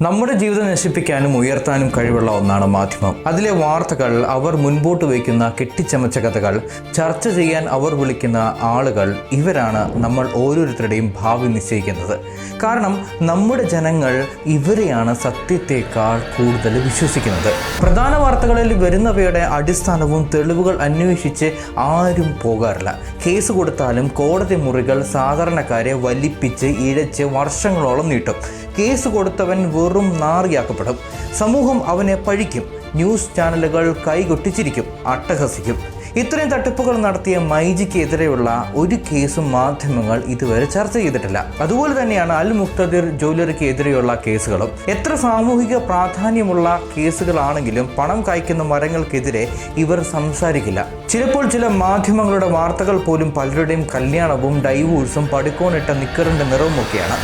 നമ്മുടെ ജീവിതം നശിപ്പിക്കാനും ഉയർത്താനും കഴിവുള്ള ഒന്നാണ് മാധ്യമം. അതിലെ വാർത്തകൾ, അവർ മുൻപോട്ട് വയ്ക്കുന്ന കെട്ടിച്ചമച്ച കഥകൾ, ചർച്ച ചെയ്യാൻ അവർ വിളിക്കുന്ന ആളുകൾ, ഇവരാണ് നമ്മൾ ഓരോരുത്തരുടെയും ഭാവി നിശ്ചയിക്കുന്നത്. കാരണം നമ്മുടെ ജനങ്ങൾ ഇവരെയാണ് സത്യത്തേക്കാൾ കൂടുതൽ വിശ്വസിക്കുന്നത്. പ്രധാന വാർത്തകളിൽ വരുന്നവയുടെ അടിസ്ഥാനവും തെളിവുകൾ അന്വേഷിച്ച് ആരും പോകാറില്ല. കേസ് കൊടുത്താലും കോടതി മുറികൾ സാധാരണക്കാരെ വലിപ്പിച്ച് ഇഴച്ച് വർഷങ്ങളോളം നീട്ടും. കേസ് കൊടുത്തവൻ വെറും നാറിയാക്കപ്പെടും. സമൂഹം അവനെ പഴിക്കും. ന്യൂസ് ചാനലുകൾ കൈകൊട്ടിച്ചിരിക്കും, അട്ടഹസിക്കും. ഇത്രയും തട്ടിപ്പുകൾ നടത്തിയ മൈജിക്കെതിരെയുള്ള ഒരു കേസും മാധ്യമങ്ങൾ ഇതുവരെ ചർച്ച ചെയ്തിട്ടില്ല. അതുപോലെ തന്നെയാണ് അൽ മുഖ്തദിർ ജ്വല്ലറിക്ക് എതിരെയുള്ള കേസുകളും. എത്ര സാമൂഹിക പ്രാധാന്യമുള്ള കേസുകളാണെങ്കിലും പണം കായ്ക്കുന്ന മരങ്ങൾക്കെതിരെ ഇവർ സംസാരിക്കില്ല. ചിലപ്പോൾ ചില മാധ്യമങ്ങളുടെ വാർത്തകൾ പോലും പലരുടെയും കല്യാണവും ഡൈവോഴ്സും പടുക്കോണിട്ട നിക്കറിന്റെ നിറവും ഒക്കെയാണ്.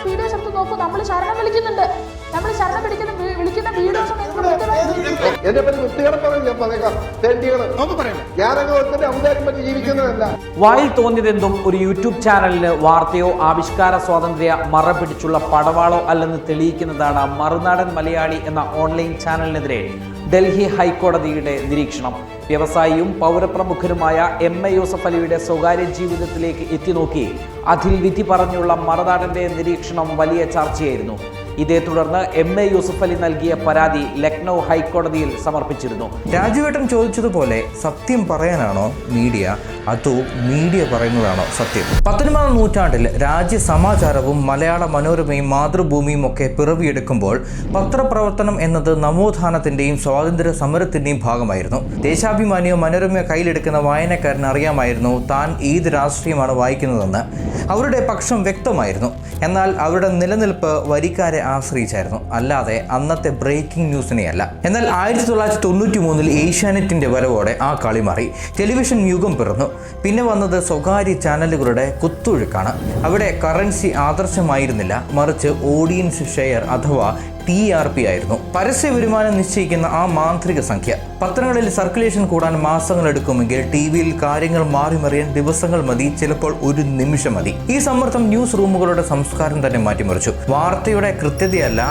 വീഡിയോസ് എടുത്ത് നോക്കൂ, നമ്മൾ ശരണം വിളിക്കുന്നുണ്ട്. നമ്മൾ ശരണം വിളിക്കുന്ന വീഡിയോസ് വായിൽ തോന്നിയതെന്തും ഒരു യൂട്യൂബ് ചാനലിന് വാർത്തയോ ആവിഷ്കാര സ്വാതന്ത്ര്യ മറ പിടിച്ചുള്ള പടവാളോ അല്ലെന്ന് തെളിയിക്കുന്നതാണ് മറുനാടൻ മലയാളി എന്ന ഓൺലൈൻ ചാനലിനെതിരെ ഡൽഹി ഹൈക്കോടതിയുടെ നിരീക്ഷണം. വ്യവസായിയും പൗരപ്രമുഖനുമായ MA യൂസഫ് അലിയുടെ സ്വകാര്യ ജീവിതത്തിലേക്ക് എത്തിനോക്കി അതിൽ വിധി പറഞ്ഞുള്ള മറുനാടന്റെ നിരീക്ഷണം വലിയ ചർച്ചയായിരുന്നു. ഇതേ തുടർന്ന് MA യൂസഫ് അലി നൽകിയ പരാതി ലക്നൗ ഹൈക്കോടതിയിൽ സമർപ്പിച്ചിരുന്നു. രാജുവേട്ടൻ ചോദിച്ചതുപോലെ സത്യം പറയാനാണോ മീഡിയ, അതോ മീഡിയ പറയുന്നതാണോ സത്യം? 19ാം നൂറ്റാണ്ടിൽ രാജ്യ സമാചാരവും മലയാള മനോരമയും മാതൃഭൂമിയും ഒക്കെ പിറവിയെടുക്കുമ്പോൾ പത്രപ്രവർത്തനം എന്നത് നവോത്ഥാനത്തിന്റെയും സ്വാതന്ത്ര്യ സമരത്തിന്റെയും ഭാഗമായിരുന്നു. ദേശാഭിമാനിയോ മനോരമയോ കയ്യിലെടുക്കുന്ന വായനക്കാരന് അറിയാമായിരുന്നു താൻ ഏത് രാഷ്ട്രീയമാണ് വായിക്കുന്നതെന്ന്. അവരുടെ പക്ഷം വ്യക്തമായിരുന്നു. എന്നാൽ അവരുടെ നിലനിൽപ്പ് വരിക്കാരെ ആശ്രയിച്ചായിരുന്നു, അല്ലാതെ അന്നത്തെ ബ്രേക്കിംഗ് ന്യൂസിനെയല്ല. എന്നാൽ 1993 ഏഷ്യാനെറ്റിന്റെ വരവോടെ ആ കളി മാറി. ടെലിവിഷൻ യുഗം പിറന്നു. പിന്നെ വന്നത് സ്വകാര്യ ചാനലുകളുടെ കുത്തൊഴുക്കാണ്. അവിടെ കറൻസി ആദർശമായിരുന്നില്ല, മറിച്ച് ഓഡിയൻസ് ഷെയർ അഥവാ TRP ആയിരുന്നു. പരസ്യ വരുമാനം നിശ്ചയിക്കുന്ന ആ മാന്ത്രിക സംഖ്യ. പത്രങ്ങളിൽ സർക്കുലേഷൻ കൂടാൻ മാസങ്ങൾ എടുക്കുമെങ്കിൽ ടിവിയിൽ കാര്യങ്ങൾ മാറിമറിയാൻ ദിവസങ്ങൾ മതി, ചിലപ്പോൾ ഒരു നിമിഷം മതി. ഈ സമ്മർദ്ദം ന്യൂസ് റൂമുകളുടെ സംസ്കാരം തന്നെ മാറ്റിമറിച്ചു. വാർത്തയുടെ കൃത്യതയല്ല,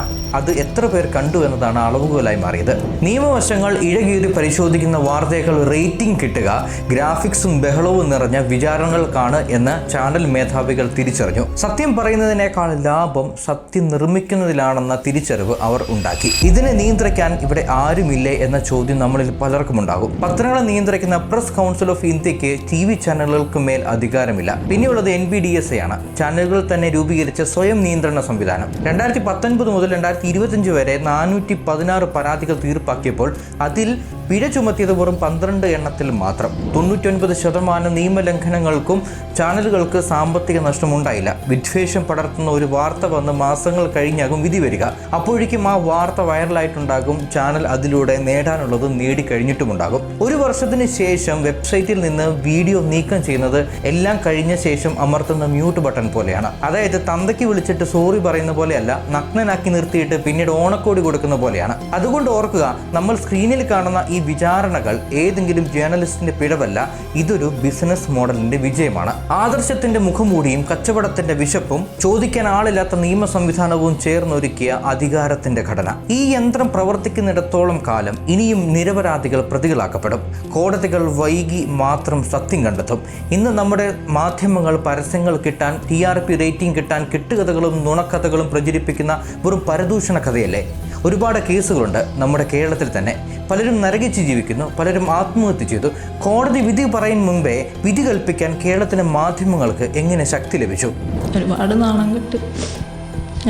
അത് എത്ര പേർ കണ്ടു എന്നതാണ് അളവുകോലായി മാറിയത്. നിയമവശങ്ങൾ ഇഴകീറി പരിശോധിക്കുന്ന വാർത്തകൾ റേറ്റിംഗ് കിട്ടുക ഗ്രാഫിക്സും ബഹളവും നിറഞ്ഞ വിചാരണകൾക്കാണ് എന്ന് ചാനൽ മേധാവികൾ തിരിച്ചറിഞ്ഞു. സത്യം പറയുന്നതിനേക്കാൾ ലാഭം സത്യം നിർമ്മിക്കുന്നതിലാണെന്ന തിരിച്ചറിവ് അവർ ഉണ്ടാക്കി. ഇതിനെ നിയന്ത്രിക്കാൻ ഇവിടെ ആരുമില്ലേ എന്ന ചോദ്യം നമ്മളിൽ പലർക്കും ഉണ്ടാകും. പത്രങ്ങളെ നിയന്ത്രിക്കുന്ന പ്രസ് കൗൺസിൽ ഓഫ് ഇന്ത്യക്ക് TV ചാനലുകൾക്ക് മേൽ അധികാരമില്ല. പിന്നെയുള്ളത് NBDSA ആണ്, ചാനലുകൾ തന്നെ രൂപീകരിച്ച സ്വയം നിയന്ത്രണ സംവിധാനം. 2019 മുതൽ 2025 വരെ 416 പരാതികൾ തീർപ്പാക്കിയപ്പോൾ അതിൽ പിഴ ചുമത്തിയത് വെറും 12 എണ്ണത്തിൽ മാത്രം. 99% നിയമലംഘനങ്ങൾക്കും ചാനലുകൾക്ക് സാമ്പത്തിക നഷ്ടമുണ്ടായില്ല. വിദ്വേഷം പടർത്തുന്ന ഒരു വാർത്ത വന്ന് മാസങ്ങൾ കഴിഞ്ഞാകും വിധി വരിക. അപ്പോഴേക്കും ആ വാർത്ത വൈറലായിട്ടുണ്ടാകും. ചാനൽ അതിലൂടെ നേടാനുള്ളത് നേടിക്കഴിഞ്ഞിട്ടുമുണ്ടാകും. ഒരു വർഷത്തിന് ശേഷം വെബ്സൈറ്റിൽ നിന്ന് വീഡിയോ നീക്കം ചെയ്യുന്നത് എല്ലാം കഴിഞ്ഞ ശേഷം അമർത്തുന്ന മ്യൂട്ട് ബട്ടൺ പോലെയാണ്. അതായത് തന്തയ്ക്ക് വിളിച്ചിട്ട് സോറി പറയുന്ന പോലെയല്ല, നഗ്നനാക്കി നിർത്തിയിട്ട് പിന്നീട് ഓണക്കോടി കൊടുക്കുന്ന പോലെയാണ്. അതുകൊണ്ട് ഓർക്കുക, നമ്മൾ സ്ക്രീനിൽ കാണുന്ന ഈ വിചാരണകൾ ഏതെങ്കിലും ജേർണലിസ്റ്റിന്റെ പിഴവല്ല, ഇതൊരു ബിസിനസ് മോഡലിന്റെ വിജയമാണ്. ആദർശത്തിന്റെ മുഖംമൂടിയും കച്ചവടത്തിന്റെ വിശപ്പും ചോദിക്കാൻ ആളില്ലാത്ത നിയമ സംവിധാനവും ചേർന്നൊരുക്കിയ അധികാരത്തിന്റെ ഘടന. ഈ യന്ത്രം പ്രവർത്തിക്കുന്നിടത്തോളം കാലം ഇനിയും നിരപരാധികൾ പ്രതികളാക്കപ്പെടും. കോടതികൾ വൈകി മാത്രം സത്യം കണ്ടെത്തും. ഇന്ന് നമ്മുടെ മാധ്യമങ്ങൾ പരസ്യങ്ങൾ കിട്ടാൻ, TRP റേറ്റിംഗ് കിട്ടാൻ കെട്ടുകഥകളും നുണക്കഥകളും പ്രചരിപ്പിക്കുന്ന വെറും പരദൂഷണ കഥയല്ലേ? ഒരുപാട് കേസുകളുണ്ട് നമ്മുടെ കേരളത്തിൽ തന്നെ. പലരും നരകിച്ച് ജീവിക്കുന്നു, പലരും ആത്മഹത്യ ചെയ്തു. കോടതി വിധി പറയും മുൻപേ വിധി കൽപ്പിക്കാൻ കേരളത്തിലെ മാധ്യമങ്ങൾക്ക് എങ്ങനെ ശക്തി ലഭിച്ചു? ഒരുപാട് നാണം കെട്ട്,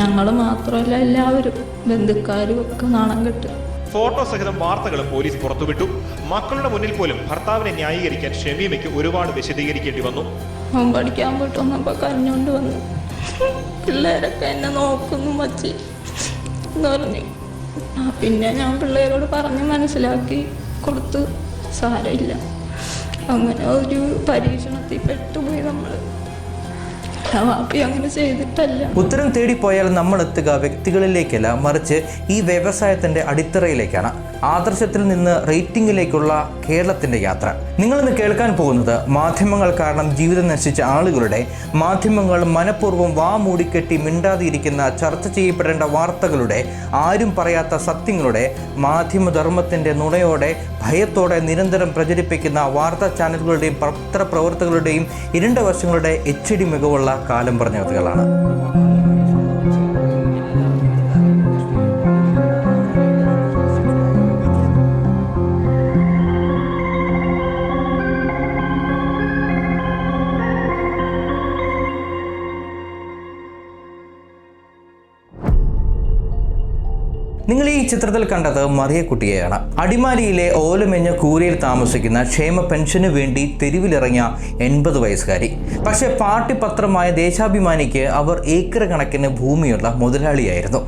ഞങ്ങൾ മാത്രമല്ല എല്ലാവരും, ബന്ധുക്കാരും ഒക്കെ നാണം കെട്ട്. ഫോട്ടോ സഹിതം വാർത്തകൾ പോലീസ് പുറത്തുവിട്ടു. മക്കളുടെ മുന്നിൽ പോലും ഭർത്താവിനെ ന്യായീകരിക്കാൻ ഷമീമയ്ക്ക് ഒരുപാട് വിശദീകരിക്കേണ്ടി വന്നു. അവൻ പഠിക്കാൻ പോയിട്ട് വന്നപ്പോൾ കരഞ്ഞുകൊണ്ട് വന്നു. പിള്ളേരൊക്കെ എന്നെ നോക്കുന്നു മച്ചി എന്ന് പറഞ്ഞു. പിന്നെ ഞാൻ പിള്ളേരോട് പറഞ്ഞ് മനസ്സിലാക്കി കൊടുത്ത് സാരമില്ല. അങ്ങനെ ഒരു പരീക്ഷണത്തിൽ പെട്ടുപോയി നമ്മൾ. വാപ്പി അങ്ങനെ ചെയ്തിട്ടല്ല. ഉത്തരം തേടിപ്പോയാൽ നമ്മൾ എത്തുക വ്യക്തികളിലേക്കല്ല, മറിച്ച് ഈ വ്യവസായത്തിന്റെ അടിത്തറയിലേക്കാണ്. ആദർശത്തിൽ നിന്ന് റേറ്റിംഗിലേക്കുള്ള കേരളത്തിന്റെ യാത്ര. നിങ്ങളിന്ന് കേൾക്കാൻ പോകുന്നത് മാധ്യമങ്ങൾ കാരണം ജീവിതം നശിച്ച ആളുകളുടെ, മാധ്യമങ്ങൾ മനഃപൂർവ്വം വാ മൂടിക്കെട്ടി മിണ്ടാതിരിക്കുന്ന, ചർച്ച ചെയ്യപ്പെടേണ്ട വാർത്തകളുടെ, ആരും പറയാത്ത സത്യങ്ങളുടെ, മാധ്യമധർമ്മത്തിന്റെ നുണയോടെ ഭയത്തോടെ നിരന്തരം പ്രചരിപ്പിക്കുന്ന വാർത്താ ചാനലുകളുടെയും പത്രപ്രവർത്തകരുടെയും ഇരുണ്ട വശങ്ങളുടെ HD മികവുള്ള കാലം പറഞ്ഞ കഥകളാണ്. നിങ്ങൾ ഈ ചിത്രത്തിൽ കണ്ടത് മറിയക്കുട്ടിയെയാണ്. അടിമാലിയിലെ ഓലമെഞ്ഞ കൂരയിൽ താമസിക്കുന്ന ക്ഷേമ പെൻഷന് വേണ്ടി തെരുവിലിറങ്ങിയ 80 വയസ്സുകാരി. പക്ഷേ പാർട്ടിപത്രമായ ദേശാഭിമാനിക്ക് അവർ ഏക്കർ കണക്കിന് ഭൂമിയുള്ള മുതലാളിയായിരുന്നു.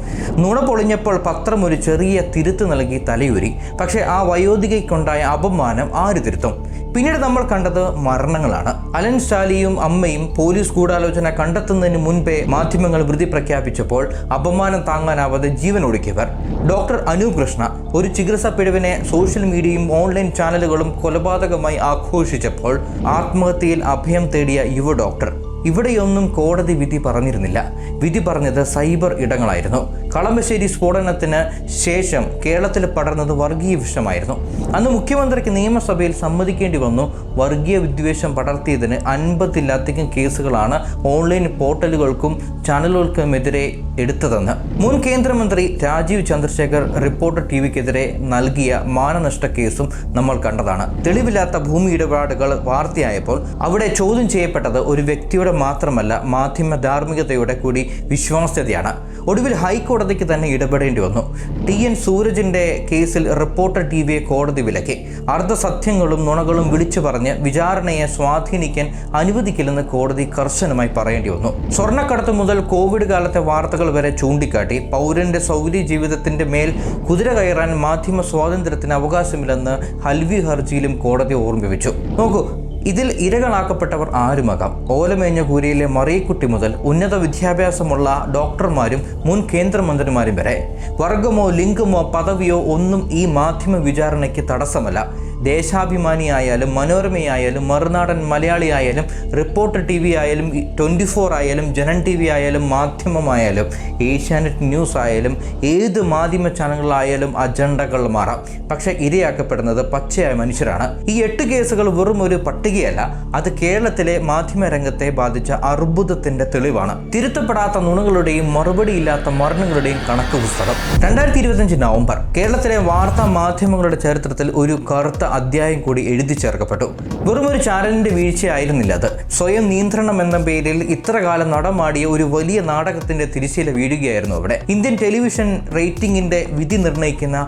നുണ പൊളിഞ്ഞപ്പോൾ പത്രം ഒരു ചെറിയ തിരുത്ത് നൽകി തലയൂരി. പക്ഷേ ആ വയോധികയ്ക്കുണ്ടായ അപമാനം ആര് തിരുത്തും? പിന്നീട് നമ്മൾ കണ്ടത് മരണങ്ങളാണ്. അലൻ സ്റ്റാലിയും അമ്മയും പോലീസ് ഗൂഢാലോചന കണ്ടെത്തുന്നതിന് മുൻപേ മാധ്യമങ്ങൾ വൃതി പ്രഖ്യാപിച്ചപ്പോൾ അപമാനം താങ്ങാനാവാതെ ജീവൻ ഒടുക്കിയവർ. ഡോക്ടർ അനൂപ് കൃഷ്ണ ഒരു ചികിത്സാ പിഴവിനെ സോഷ്യൽ മീഡിയയും ഓൺലൈൻ ചാനലുകളും കൊലപാതകമായി ആഘോഷിച്ചപ്പോൾ ആത്മഹത്യയിൽ അഭയം തേടിയ യുവ ഡോക്ടർ. ഇവിടെയൊന്നും കോടതി വിധി പറഞ്ഞിരുന്നില്ല. വിധി പറഞ്ഞത് സൈബർ ഇടങ്ങളായിരുന്നു. കളമശ്ശേരി സ്ഫോടനത്തിന് ശേഷം കേരളത്തിൽ പടർന്നത് വർഗീയ വിഷമായിരുന്നു. അന്ന് മുഖ്യമന്ത്രിക്ക് നിയമസഭയിൽ സമ്മതിക്കേണ്ടി വന്നു. വർഗീയ വിദ്വേഷം പടർത്തിയതിന് 50-ലധികം കേസുകളാണ് ഓൺലൈൻ പോർട്ടലുകൾക്കും ചാനലുകൾക്കുമെതിരെ എടുത്തതെന്ന് മുൻ കേന്ദ്രമന്ത്രി രാജീവ് ചന്ദ്രശേഖർ റിപ്പോർട്ടർ TVക്കെതിരെ നൽകിയ മാനനഷ്ട കേസും നമ്മൾ കണ്ടതാണ്. തെളിവില്ലാത്ത ഭൂമി ഇടപാടുകൾ വാർത്തയായപ്പോൾ അവിടെ ചോദ്യം ചെയ്യപ്പെട്ടത് ഒരു വ്യക്തിയുടെ മാത്രമല്ല, മാധ്യമ ധാർമ്മികതയുടെ കൂടി വിശ്വാസ്യതയാണ്. ഒടുവിൽ ഹൈക്കോടതിക്ക് തന്നെ ഇടപെടേണ്ടി വന്നു. TN സൂരജിന്റെ കേസിൽ റിപ്പോർട്ടർ TVയെ കോടതി വിലക്കി. അർദ്ധസത്യങ്ങളും നുണകളും വിളിച്ചു പറഞ്ഞ് വിചാരണയെ സ്വാധീനിക്കാൻ അനുവദിക്കില്ലെന്ന് കോടതി കർശനമായി പറയേണ്ടി വന്നു. സ്വർണ്ണക്കടത്ത് മുതൽ കോവിഡ് കാലത്തെ വാർത്തകൾ വരെ ചൂണ്ടിക്കാട്ടി പൗരന്റെ സൗകര്യ ജീവിതത്തിന്റെ മേൽ കുതിര കയറാൻ മാധ്യമ സ്വാതന്ത്ര്യത്തിന് അവകാശമില്ലെന്ന് ഹൽവി ഹർജിയിലും കോടതി ഓർമ്മിപ്പിച്ചു. നോക്കൂ, ഇതിൽ ഇരകളാക്കപ്പെട്ടവർ ആരുമാകാം. ഓലമേഞ്ഞ കൂരയിലെ മറിയക്കുട്ടി മുതൽ ഉന്നത വിദ്യാഭ്യാസമുള്ള ഡോക്ടർമാരും മുൻ കേന്ദ്രമന്ത്രിമാരും വരെ. വർഗമോ ലിംഗമോ പദവിയോ ഒന്നും ഈ മാധ്യമ വിചാരണയ്ക്ക് തടസ്സമല്ല. ദേശാഭിമാനിയായാലും മനോരമയായാലും മറുനാടൻ മലയാളി ആയാലും റിപ്പോർട്ടർ TV ആയാലും 24 ആയാലും ജനൻ TV ആയാലും മാധ്യമമായാലും ഏഷ്യാനെറ്റ് ന്യൂസ് ആയാലും ഏത് മാധ്യമ ചാനലുകളായാലും അജണ്ടകൾ മാറാം. പക്ഷേ ഇരയാക്കപ്പെടുന്നത് പച്ചയായ മനുഷ്യരാണ്. ഈ 8 കേസുകൾ വെറും ഒരു പട്ടികയല്ല, അത് കേരളത്തിലെ മാധ്യമരംഗത്തെ ബാധിച്ച അർബുദത്തിന്റെ തെളിവാണ്. തിരുത്തപ്പെടാത്ത നുണകളുടെയും മറുപടിയില്ലാത്ത മരണങ്ങളുടെയും കണക്ക് പുസ്തകം. 2025 നവംബർ കേരളത്തിലെ വാർത്താ മാധ്യമങ്ങളുടെ ചരിത്രത്തിൽ ഒരു കറുത്ത അധ്യായം കൂടി എഴുതി ചേർക്കപ്പെട്ടു. വെറും ഒരു ചാനലിന്റെ വീഴ്ചയായിരുന്നില്ല അത്. സ്വയം നിയന്ത്രണം എന്ന പേരിൽ ഇത്ര കാലം നടമാടിയ ഒരു വലിയ നാടകത്തിന്റെ തിരശ്ശീല വീഴുകയായിരുന്നു അവിടെ. ഇന്ത്യൻ ടെലിവിഷൻ റേറ്റിംഗിന്റെ വിധി നിർണ്ണയിക്കുന്ന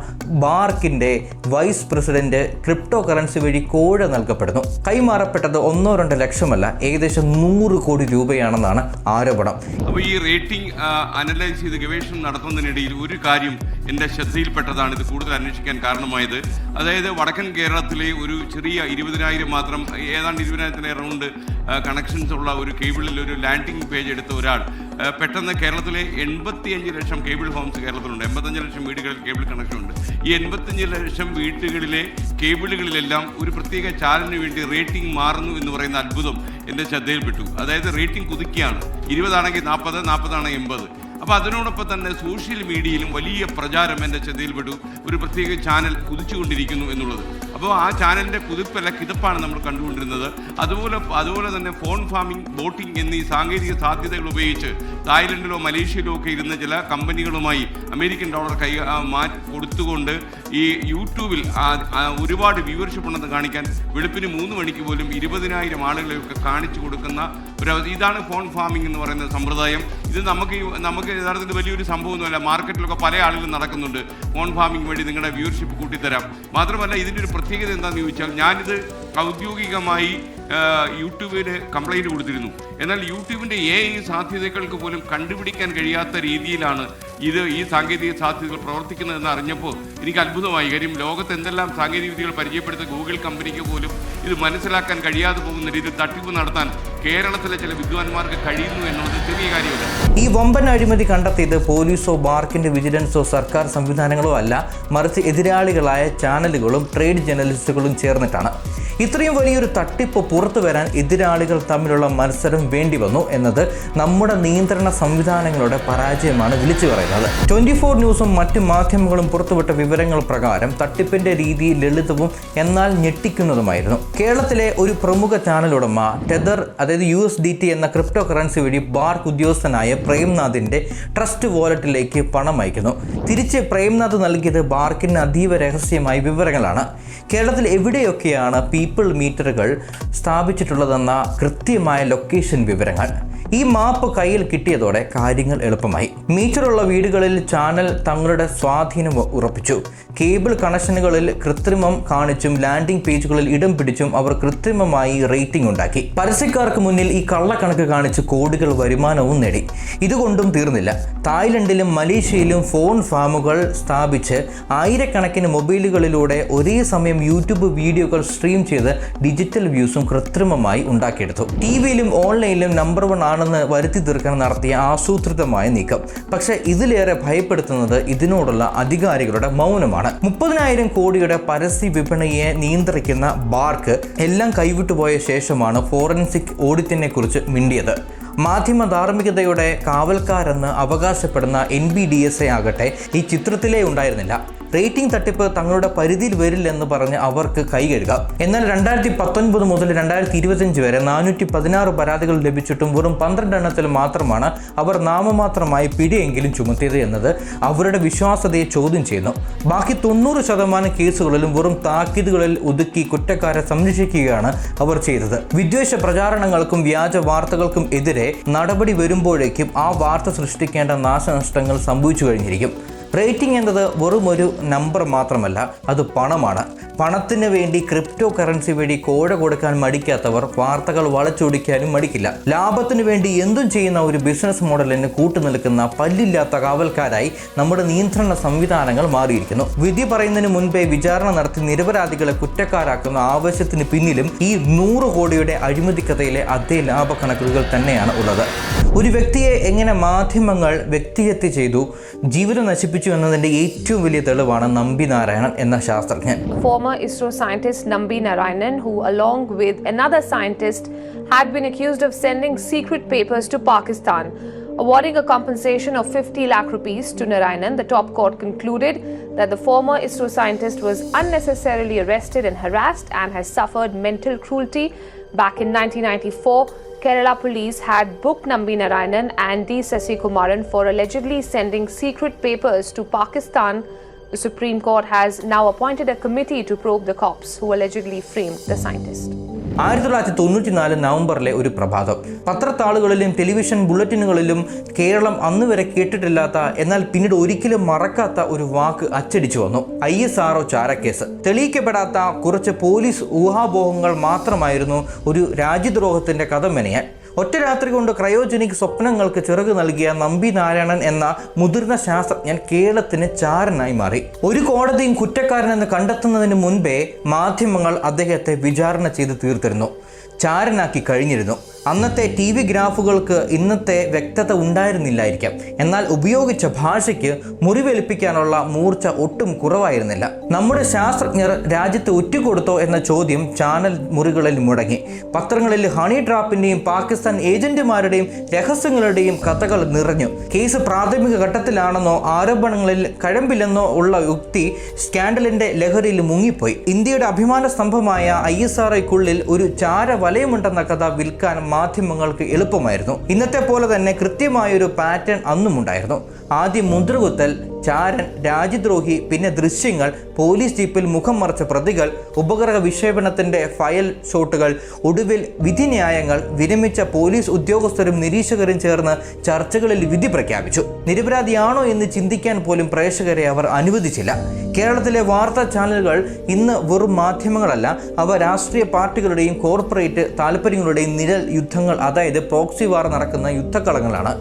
ബാർക്കിന്റെ വൈസ് പ്രസിഡന്റ് ക്രിപ്റ്റോ കറൻസി വഴി കോഴ നൽകപ്പെടുന്നു. കൈമാറപ്പെട്ടത് 1-2 ലക്ഷമല്ല, ഏകദേശം 100 കോടി രൂപയാണെന്നാണ് ആരോപണം. അപ്പോൾ ഈ റേറ്റിംഗ് അനലൈസ് ചെയ്ത് ഗവേഷണം നടത്തുന്നതിനിടയിൽ ഒരു കാര്യം എൻ്റെ ശ്രദ്ധയിൽപ്പെട്ടതാണ് ഇത് കൂടുതൽ അന്വേഷിക്കാൻ കാരണമായത്. അതായത് വടക്കൻ കേരളത്തിലെ ഒരു ചെറിയ 20,000 മാത്രം, ഏതാണ്ട് 20,000 റൗണ്ട് കണക്ഷൻസ് ഉള്ള ഒരു കേബിളിൽ ഒരു ലാൻഡിംഗ് പേജ് എടുത്ത ഒരാൾ പെട്ടെന്ന് കേരളത്തിലെ 85 ലക്ഷം കേബിൾ ഹോംസ് കേരളത്തിലുണ്ട്. 85 ലക്ഷം വീടുകളിൽ കേബിൾ കണക്ഷൻ ഉണ്ട്. ഈ 85 ലക്ഷം വീടുകളിലെ കേബിളുകളിലെല്ലാം ഒരു പ്രത്യേക ചാനലിന് വേണ്ടി റേറ്റിംഗ് മാറുന്നു എന്ന് പറയുന്ന അത്ഭുതം എൻ്റെ ശ്രദ്ധയിൽപ്പെട്ടു. അതായത് റേറ്റിംഗ് കുതിക്കുകയാണ്. 20 ആണെങ്കിൽ 40, 40 ആണെങ്കിൽ 80. അപ്പോൾ അതിനോടൊപ്പം തന്നെ സോഷ്യൽ മീഡിയയിലും വലിയ പ്രചാരം എൻ്റെ ശ്രദ്ധയിൽപ്പെട്ടു. ഒരു പ്രത്യേക ചാനൽ കുതിച്ചുകൊണ്ടിരിക്കുന്നു എന്നുള്ളത്. അപ്പോൾ ആ ചാനലിൻ്റെ കുതിപ്പല്ല കിതപ്പാണ് നമ്മൾ കണ്ടുകൊണ്ടിരുന്നത്. അതുപോലെ തന്നെ ഫോൺ ഫാമിംഗ്, ബോട്ടിംഗ് എന്നീ സാങ്കേതിക സാധ്യതകൾ ഉപയോഗിച്ച് തായ്ലൻഡിലോ മലേഷ്യയിലോ ഒക്കെ ഇരുന്ന ചില കമ്പനികളുമായി അമേരിക്കൻ ഡോളർ കൊടുത്തുകൊണ്ട് ഈ യൂട്യൂബിൽ ഒരുപാട് വ്യൂവർഷിപ്പ് ഉണ്ടെന്ന് കാണിക്കാൻ വെളുപ്പിന് 3 മണിക്ക് പോലും 20,000 ആളുകളെയൊക്കെ കാണിച്ചു കൊടുക്കുന്ന ഇതാണ് ഫോൺ ഫാമിംഗ് എന്ന് പറയുന്ന സമ്പ്രദായം. ഇത് നമുക്ക് യഥാർത്ഥത്തിൽ വലിയൊരു സംഭവമൊന്നുമല്ല. മാർക്കറ്റിലൊക്കെ പല ആളുകളും നടക്കുന്നുണ്ട്. ഫോൺ ഫാമിംഗ് വഴി നിങ്ങളുടെ വ്യൂവർഷിപ്പ് കൂട്ടിത്തരാം. മാത്രമല്ല ഇതിൻ്റെ ഒരു പ്രത്യേകത എന്താണെന്ന് ചോദിച്ചാൽ, ഞാനിത് ഔദ്യോഗികമായി യൂട്യൂബിന് കംപ്ലൈൻറ്റ് കൊടുത്തിരുന്നു. എന്നാൽ യൂട്യൂബിൻ്റെ AI സാധ്യതകൾക്ക് പോലും കണ്ടുപിടിക്കാൻ കഴിയാത്ത രീതിയിലാണ് ഈ സാങ്കേതിക സാധ്യതകൾ പ്രവർത്തിക്കുന്നതെന്ന് അറിഞ്ഞപ്പോൾ എനിക്ക് അത്ഭുതമായി. കാര്യം ലോകത്ത് എന്തെല്ലാം സാങ്കേതിക വിദ്യകൾ പരിചയപ്പെടുത്ത ഗൂഗിൾ കമ്പനിക്ക് പോലും ഇത് മനസ്സിലാക്കാൻ കഴിയാതെ പോകുന്ന രീതിയിൽ തട്ടിപ്പ് നടത്താൻ കേരളത്തിലെ ചില വിദ്വാൻമാർക്ക് കഴിയുന്നു എന്നുള്ളത് ചെറിയ കാര്യമല്ല. ഈ വമ്പൻ അഴിമതി കണ്ടെത്തിയത് പോലീസോ ബാർക്കിന്റെ വിജിലൻസോ സർക്കാർ സംവിധാനങ്ങളോ അല്ല, മറിച്ച് എതിരാളികളായ ചാനലുകളും ട്രേഡ് ജേർണലിസ്റ്റുകളും ചേർന്നിട്ടാണ്. ഇത്രയും വലിയൊരു തട്ടിപ്പ് പുറത്തു വരാൻ എതിരാളികൾ തമ്മിലുള്ള മത്സരം വേണ്ടി വന്നു എന്നത് നമ്മുടെ നിയന്ത്രണ സംവിധാനങ്ങളുടെ പരാജയമാണ് വിളിച്ചു പറയുന്നത്. 24 ന്യൂസും മറ്റു മാധ്യമങ്ങളും പുറത്തുവിട്ട വിവരങ്ങൾ പ്രകാരം തട്ടിപ്പിന്റെ രീതി ലളിതവും എന്നാൽ ഞെട്ടിക്കുന്നതുമായിരുന്നു. കേരളത്തിലെ ഒരു പ്രമുഖ ചാനൽ ഉടമ ടെതർ, അതായത് USDT എന്ന ക്രിപ്റ്റോ കറൻസി വഴി ബാർക്ക് ഉദ്യോഗസ്ഥനായ പ്രേംനാഥിന്റെ ട്രസ്റ്റ് വാലറ്റിലേക്ക് പണം അയക്കുന്നു. തിരിച്ച് പ്രേംനാഥ് നൽകിയത് ബാർക്കിന് അതീവ രഹസ്യമായ വിവരങ്ങളാണ്. കേരളത്തിൽ എവിടെയൊക്കെയാണ് പീപ്പിൾ മീറ്ററുകൾ സ്ഥാപിച്ചിട്ടുള്ളതെന്ന കൃത്യമായ ലൊക്കേഷൻ വിവരങ്ങൾ. ഈ മാപ്പ് കയ്യിൽ കിട്ടിയതോടെ കാര്യങ്ങൾ എളുപ്പമായി. മീറ്ററുള്ള വീടുകളിൽ ചാനൽ തങ്ങളുടെ സ്വാധീനം ഉറപ്പിച്ചു. കേബിൾ കണക്ഷനുകളിൽ കൃത്രിമം കാണിച്ചും ലാൻഡിംഗ് പേജുകളിൽ ഇടം പിടിച്ചും അവർ കൃത്രിമമായി റേറ്റിംഗ് ഉണ്ടാക്കി. പരസ്യക്കാർക്ക് മുന്നിൽ ഈ കള്ളക്കണക്ക് കാണിച്ച് കോടികൾ വരുമാനവും നേടി. ഇതുകൊണ്ടും തീർന്നില്ല. തായ്ലൻഡിലും മലേഷ്യയിലും ഫോൺ ഫാമുകൾ സ്ഥാപിച്ച് ആയിരക്കണക്കിന് മൊബൈലുകളിലൂടെ ഒരേ സമയം യൂട്യൂബ് വീഡിയോകൾ സ്ട്രീം ചെയ്ത് ഡിജിറ്റൽ വ്യൂസും കൃത്രിമമായി ഉണ്ടാക്കിയെടുത്തു. ടിവിയിലും ഓൺലൈനിലും നമ്പർ 1 ആണെന്ന് വരുത്തി തീർക്കാൻ നടത്തിയ ആസൂത്രിതമായ നീക്കം. പക്ഷേ ഇതിലേറെ ഭയപ്പെടുത്തുന്നത് ഇതിനോടുള്ള അധികാരികളുടെ മൗനമാണ്. 30,000 കോടിയുടെ പരസ്യ വിപണിയെ നിയന്ത്രിക്കുന്ന ബാർക്ക് എല്ലാം കൈവിട്ടുപോയ ശേഷമാണ് ഫോറൻസിക് ഓഡിറ്റിനെ കുറിച്ച് മിണ്ടിയത്. മാധ്യമ ധാർമ്മികതയുടെ കാവൽക്കാരെന്ന് അവകാശപ്പെടുന്ന NBDSA ആകട്ടെ ഈ ചിത്രത്തിലേ ഉണ്ടായിരുന്നില്ല. റേറ്റിംഗ് തട്ടിപ്പ് തങ്ങളുടെ പരിധിയിൽ വരില്ലെന്ന് പറഞ്ഞ് അവർക്ക് കൈകഴുകാം. എന്നാൽ 2019 മുതൽ 2025 വരെ 416 പരാതികൾ ലഭിച്ചിട്ടും വെറും 12 എണ്ണത്തിൽ മാത്രമാണ് അവർ നാമമാത്രമായി പിഴയെങ്കിലും ചുമത്തിയത് എന്നത് അവരുടെ വിശ്വാസ്യതയെ ചോദ്യം ചെയ്യുന്നു. ബാക്കി 90% കേസുകളിലും വെറും താക്കീതുകളിൽ ഒതുക്കി കുറ്റക്കാരെ സംരക്ഷിക്കുകയാണ് അവർ ചെയ്തത്. വിദ്വേഷ പ്രചാരണങ്ങൾക്കും വ്യാജ വാർത്തകൾക്കും എതിരെ നടപടി വരുമ്പോഴേക്കും ആ വാർത്ത സൃഷ്ടിക്കേണ്ട നാശനഷ്ടങ്ങൾ സംഭവിച്ചു കഴിഞ്ഞിരിക്കും. റേറ്റിംഗ് എന്നത് വെറും ഒരു നമ്പർ മാത്രമല്ല, അത് പണമാണ്. പണത്തിന് വേണ്ടി ക്രിപ്റ്റോ കറൻസി വഴി കോഴ കൊടുക്കാൻ മടിക്കാത്തവർ വാർത്തകൾ വളച്ചൊടിക്കാനും മടിക്കില്ല. ലാഭത്തിന് വേണ്ടി എന്തും ചെയ്യുന്ന ഒരു ബിസിനസ് മോഡലിന് കൂട്ടുനിൽക്കുന്ന പല്ലില്ലാത്ത കാവൽക്കാരായി നമ്മുടെ നിയന്ത്രണ സംവിധാനങ്ങൾ മാറിയിരിക്കുന്നു. വിധി പറയുന്നതിന് മുൻപേ വിചാരണ നടത്തി നിരപരാധികളെ കുറ്റക്കാരാക്കുന്ന ആവശ്യത്തിന് പിന്നിലും ഈ 100 കോടിയുടെ അഴിമതി കഥയിലെ അതേ ലാഭക്കണക്കുകൾ തന്നെയാണ് ഉള്ളത്. ഒരു വ്യക്തിയെ എങ്ങനെ മാധ്യമങ്ങൾ വ്യക്തിഹത്യ ചെയ്തു, ജീവിതം നശിപ്പിച്ചു എന്നതിന്റെ ഏറ്റവും വലിയ തെളിവാണ് നമ്പി നാരായണൻ എന്ന ശാസ്ത്രജ്ഞൻ. Former ISRO scientist Nambi Narayanan, who along with another scientist had been accused of sending secret papers to Pakistan, awarding a compensation of 50 lakh rupees to Narayanan. The top court concluded that the former ISRO scientist was unnecessarily arrested and harassed and has suffered mental cruelty. Back in 1994, Kerala police had booked Nambi Narayanan and D. Sasikumaran for allegedly sending secret papers to Pakistan. The Supreme Court has now appointed a committee to probe the cops who allegedly framed the scientist. 1994 നവംബറിലെ ഒരു പ്രഭാതം. പത്രത്താളുകളിലും television ബുള്ളറ്റിനുകളിലും Keralam അന്നുവരെ കേട്ടിട്ടില്ലാത്ത എന്നാൽ പിന്നീട് ഒരിക്കലും മറക്കാത്ത ഒരു വാക്ക് അച്ചടിച്ചു വന്നു. ISRO ചാരക്കേസ്. തെളിയിക്കപ്പെടാത്ത കുറച്ച് പോലീസ് ഊഹാപോഹങ്ങൾ മാത്രമായിരുന്നു ഒരു രാജ്യദ്രോഹത്തിന്റെ കഥ മെനയാൻ. ഒറ്റ രാത്രി കൊണ്ട് ക്രയോജനിക് സ്വപ്നങ്ങൾക്ക് ചിറക് നൽകിയ നമ്പി നാരായണൻ എന്ന മുതിർന്ന ശാസ്ത്രജ്ഞൻ കേരളത്തിന് ചാരനായി മാറി. ഒരു കോടതിയും കുറ്റക്കാരനെന്ന് കണ്ടെത്തുന്നതിന് മുൻപേ മാധ്യമങ്ങൾ അദ്ദേഹത്തെ വിചാരണ ചെയ്ത് തീർത്തിരുന്നു, ചാരനാക്കി കഴിഞ്ഞിരുന്നു. അന്നത്തെ TV ഗ്രാഫുകൾക്ക് ഇന്നത്തെ വ്യക്തത ഉണ്ടായിരുന്നില്ലായിരിക്കാം. എന്നാൽ ഉപയോഗിച്ച ഭാഷയ്ക്ക് മുറിവേൽപ്പിക്കാനുള്ള മൂർച്ച ഒട്ടും കുറവായിരുന്നില്ല. നമ്മുടെ ശാസ്ത്രജ്ഞർ രാജ്യത്ത് ഒറ്റുകൊടുത്തോ എന്ന ചോദ്യം ചാനൽ മുറികളിൽ മുടങ്ങി. പത്രങ്ങളിൽ ഹണി ട്രാപ്പിന്റെയും പാകിസ്ഥാൻ ഏജന്റുമാരുടെയും രഹസ്യങ്ങളുടെയും കഥകൾ നിറഞ്ഞു. കേസ് പ്രാഥമിക ഘട്ടത്തിലാണെന്നോ ആരോപണങ്ങളിൽ കഴമ്പില്ലെന്നോ ഉള്ള യുക്തി സ്കാൻഡലിന്റെ ലഹരിയിൽ മുങ്ങിപ്പോയി. ഇന്ത്യയുടെ അഭിമാന സ്തംഭമായ ISROയ്ക്കുള്ളിൽ ഒരു ചാര വലയമുണ്ടെന്ന കഥ വിൽക്കാൻ മാധ്യമങ്ങൾക്ക് എളുപ്പമായിരുന്നു. ഇന്നത്തെ പോലെ തന്നെ കൃത്യമായൊരു പാറ്റേൺ അന്നും ഉണ്ടായിരുന്നു. ആദ്യം മുദ്രകുത്തൽ, ചാരൻ, രാജ്യദ്രോഹി, പിന്നെ ദൃശ്യങ്ങൾ, പോലീസ് ജീപ്പിൽ മുഖം മറച്ച പ്രതികൾ, ഉപഗ്രഹ വിക്ഷേപണത്തിന്റെ ഫയൽ ഷോട്ടുകൾ, ഒടുവിൽ വിധിന്യായങ്ങൾ, വിരമിച്ച പോലീസ് ഉദ്യോഗസ്ഥരും നിരീക്ഷകരും ചേർന്ന് ചർച്ചകളിൽ വിധി പ്രഖ്യാപിച്ചു. നിരപരാധിയാണോ എന്ന് ചിന്തിക്കാൻ പോലും പ്രേക്ഷകരെ അവർ അനുവദിച്ചില്ല. കേരളത്തിലെ വാർത്താ ചാനലുകൾ ഇന്ന് വെറും മാധ്യമങ്ങളല്ല, അവ രാഷ്ട്രീയ പാർട്ടികളുടെയും കോർപ്പറേറ്റ് താല്പര്യങ്ങളുടെയും നിഴൽ യുദ്ധങ്ങൾ, അതായത് പ്രോക്സി വാർ നടക്കുന്ന യുദ്ധക്കളങ്ങളാണ്.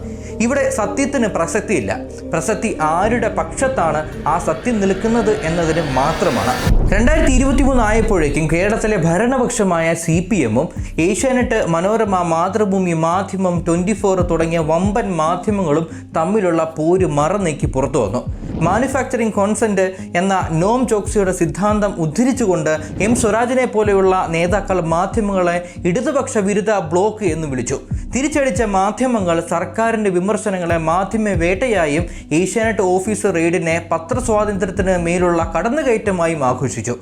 ഇവിടെ സത്യത്തിന് പ്രസക്തിയില്ല. പ്രസക്തി ആരുടെ പക്ഷത്താണ് ആ സത്യം നിൽക്കുന്നത് എന്നതിന് മാത്രമാണ്. 2023 ആയപ്പോഴേക്കും കേരളത്തിലെ ഭരണപക്ഷമായ CPM-ഉം ഏഷ്യാനെറ്റ്, മനോരമ, മാതൃഭൂമി, മാധ്യമം, 24 തുടങ്ങിയ വമ്പൻ മാധ്യമങ്ങളും തമ്മിലുള്ള പോര് മറനീക്കി പുറത്തു വന്നു. മാനുഫാക്ചറിംഗ് കോൺസെന്റ് എന്ന നോം ചോക്സിയുടെ സിദ്ധാന്തം ഉദ്ധരിച്ചുകൊണ്ട് M. സ്വരാജിനെ പോലെയുള്ള നേതാക്കൾ മാധ്യമങ്ങളെ ഇടതുപക്ഷ വിരുദ്ധ ബ്ലോക്ക് എന്ന് വിളിച്ചു. തിരിച്ചടിച്ച മാധ്യമങ്ങൾ സർക്കാരിൻ്റെ വിമർശനങ്ങളെ മാധ്യമ വേട്ടയായും ഏഷ്യാനെറ്റ് ഓഫീസ് റെയ്ഡിനെ പത്രസ്വാതന്ത്ര്യത്തിന് മേലുള്ള കടന്നുകയറ്റമായും ആഘോഷിച്ചു.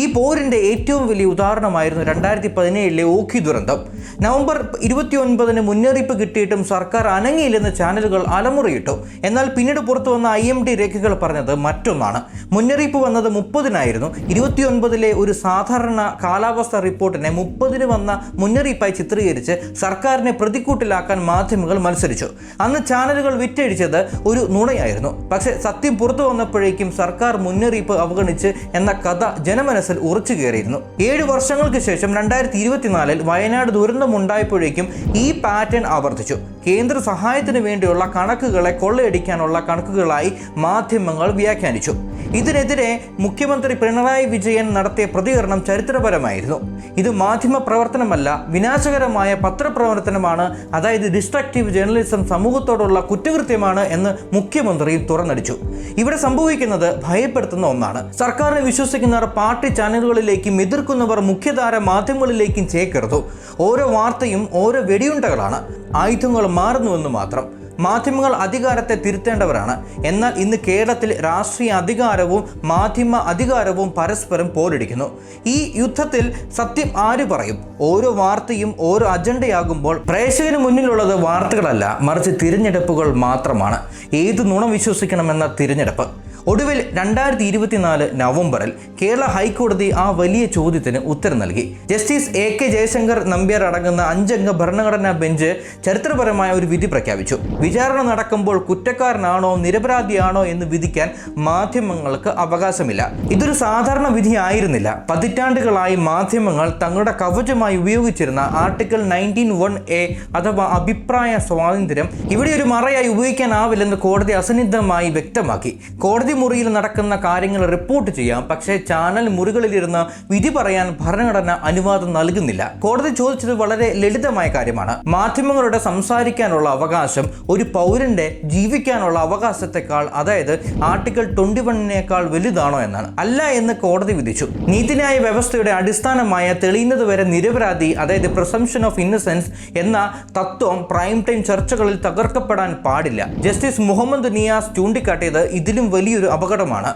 ഈ പോരിൻ്റെ ഏറ്റവും വലിയ ഉദാഹരണമായിരുന്നു 2017 ഓഖി ദുരന്തം. നവംബർ 29 മുന്നറിയിപ്പ് കിട്ടിയിട്ടും സർക്കാർ അനങ്ങിയില്ലെന്ന് ചാനലുകൾ അലമുറയിട്ടു. എന്നാൽ പിന്നീട് പുറത്തു വന്ന IMD രേഖകൾ പറഞ്ഞത് മറ്റൊന്നാണ്. മുന്നറിയിപ്പ് വന്നത് 30-നായിരുന്നു. 29-ലെ ഒരു സാധാരണ കാലാവസ്ഥ റിപ്പോർട്ടിനെ 30-ന് വന്ന മുന്നറിയിപ്പായി ചിത്രീകരിച്ച് സർക്കാരിനെ പ്രതിക്കൂട്ടിലാക്കാൻ മാധ്യമങ്ങൾ മത്സരിച്ചു. അന്ന് ചാനലുകൾ വിറ്റഴിച്ചത് ഒരു നുണയായിരുന്നു. പക്ഷേ സത്യം പുറത്തു വന്നപ്പോഴേക്കും സർക്കാർ മുന്നറിയിപ്പ് അവഗണിച്ച് എന്ന കഥ ജനമനസ്സിൽ ഉറച്ചു കയറിയിരുന്നു. 7 വർഷങ്ങൾക്ക് ശേഷം 2024-ൽ വയനാട് ദുരന്തമുണ്ടായപ്പോഴേക്കും ഈ പാറ്റേൺ ആവർത്തിച്ചു. കേന്ദ്ര സഹായത്തിന് വേണ്ടിയുള്ള കണക്കുകളെ കൊള്ളയടിക്കാനുള്ള കണക്കുകളായി മാധ്യമങ്ങൾ വ്യാഖ്യാനിച്ചു. ഇതിനെതിരെ മുഖ്യമന്ത്രി പിണറായി വിജയൻ നടത്തിയ പ്രതികരണം ചരിത്രപരമായിരുന്നു. ഇത് മാധ്യമ പ്രവർത്തനമല്ല, വിനാശകരമായ പത്രപ്രവർത്തനമാണ്, അതായത് ഡിസ്ട്രക്റ്റീവ് ജേർണലിസം സമൂഹത്തോടുള്ള കുറ്റകൃത്യമാണ് എന്ന് മുഖ്യമന്ത്രി തുറന്നടിച്ചു. ഇവിടെ സംഭവിക്കുന്നത് ഭയപ്പെടുത്തുന്ന ഒന്നാണ്. സർക്കാരിനെ വിശ്വസിക്കുന്നവർ പാർട്ടി ചാനലുകളിലേക്കും എതിർക്കുന്നവർ മുഖ്യധാര മാധ്യമങ്ങളിലേക്കും ചേക്കരുത്. ഓരോ വാർത്തയും ഓരോ വെടിയുണ്ടകളാണ്. ആയുധങ്ങൾ മാറുന്നുവെന്ന് മാത്രം. മാധ്യമങ്ങൾ അധികാരത്തെ തിരുത്തേണ്ടവരാണ്. എന്നാൽ ഇന്ന് കേരളത്തിൽ രാഷ്ട്രീയ അധികാരവും മാധ്യമ അധികാരവും പരസ്പരം പോരടിക്കുന്നു. ഈ യുദ്ധത്തിൽ സത്യം ആര് പറയും? ഓരോ വാർത്തയും ഓരോ അജണ്ടയാകുമ്പോൾ പ്രേക്ഷകന് മുന്നിലുള്ളത് വാർത്തകളല്ല, മറിച്ച് തിരഞ്ഞെടുപ്പുകൾ മാത്രമാണ്. ഏത് നുണ വിശ്വസിക്കണമെന്ന തിരഞ്ഞെടുപ്പ്. ഒടുവിൽ 2024 നവംബറിൽ കേരള ഹൈക്കോടതി ആ വലിയ ചോദ്യത്തിന് ഉത്തരം നൽകി. ജസ്റ്റിസ് AK ജയശങ്കർ നമ്പ്യാർ അടങ്ങുന്ന 5-അംഗ ഭരണഘടനാ ബെഞ്ച് ചരിത്രപരമായ ഒരു വിധി പ്രഖ്യാപിച്ചു. വിചാരണ നടക്കുമ്പോൾ കുറ്റക്കാരനാണോ നിരപരാധിയാണോ എന്ന് വിധിക്കാൻ മാധ്യമങ്ങൾക്ക് അവകാശമില്ല. ഇതൊരു സാധാരണ വിധി ആയിരുന്നില്ല. പതിറ്റാണ്ടുകളായി മാധ്യമങ്ങൾ തങ്ങളുടെ കവചമായി ഉപയോഗിച്ചിരുന്ന ആർട്ടിക്കിൾ 19(1)A അഥവാ അഭിപ്രായ സ്വാതന്ത്ര്യം ഇവിടെ ഒരു മറയായി ഉപയോഗിക്കാനാവില്ലെന്ന് കോടതി അസന്നിഗ്ധമായി വ്യക്തമാക്കി. കോടതി മുറിയിൽ നടക്കുന്ന കാര്യങ്ങൾ റിപ്പോർട്ട് ചെയ്യാം, പക്ഷേ ചാനൽ മുറികളിലിരുന്ന് വിധി പറയാൻ ഭരണഘടന അനുവാദം നൽകുന്നില്ല. കോടതി ചോദിച്ചത് വളരെ ലളിതമായ കാര്യമാണ്. മാധ്യമങ്ങളുടെ സംസാരിക്കാനുള്ള അവകാശം ഒരു പൗരന്റെ ജീവിക്കാനുള്ള അവകാശത്തെക്കാൾ, അതായത് ആർട്ടിക്കിൾ 21-നേക്കാൾ വലുതാണോ എന്നാണ്. അല്ല എന്ന് കോടതി വിധിച്ചു. നീതിന്യായ വ്യവസ്ഥയുടെ അടിസ്ഥാനമായ തെളിയുന്നത് വരെ നിരപരാധി, അതായത് പ്രിസംപ്ഷൻ ഓഫ് ഇന്നസെൻസ് എന്ന തത്വം പ്രൈം ടൈം ചർച്ചകളിൽ തകർക്കപ്പെടാൻ പാടില്ല. ജസ്റ്റിസ് മുഹമ്മദ് നിയാസ് ചൂണ്ടിക്കാട്ടിയത് ഇതിലും വലിയൊരു അപകടമാണ്.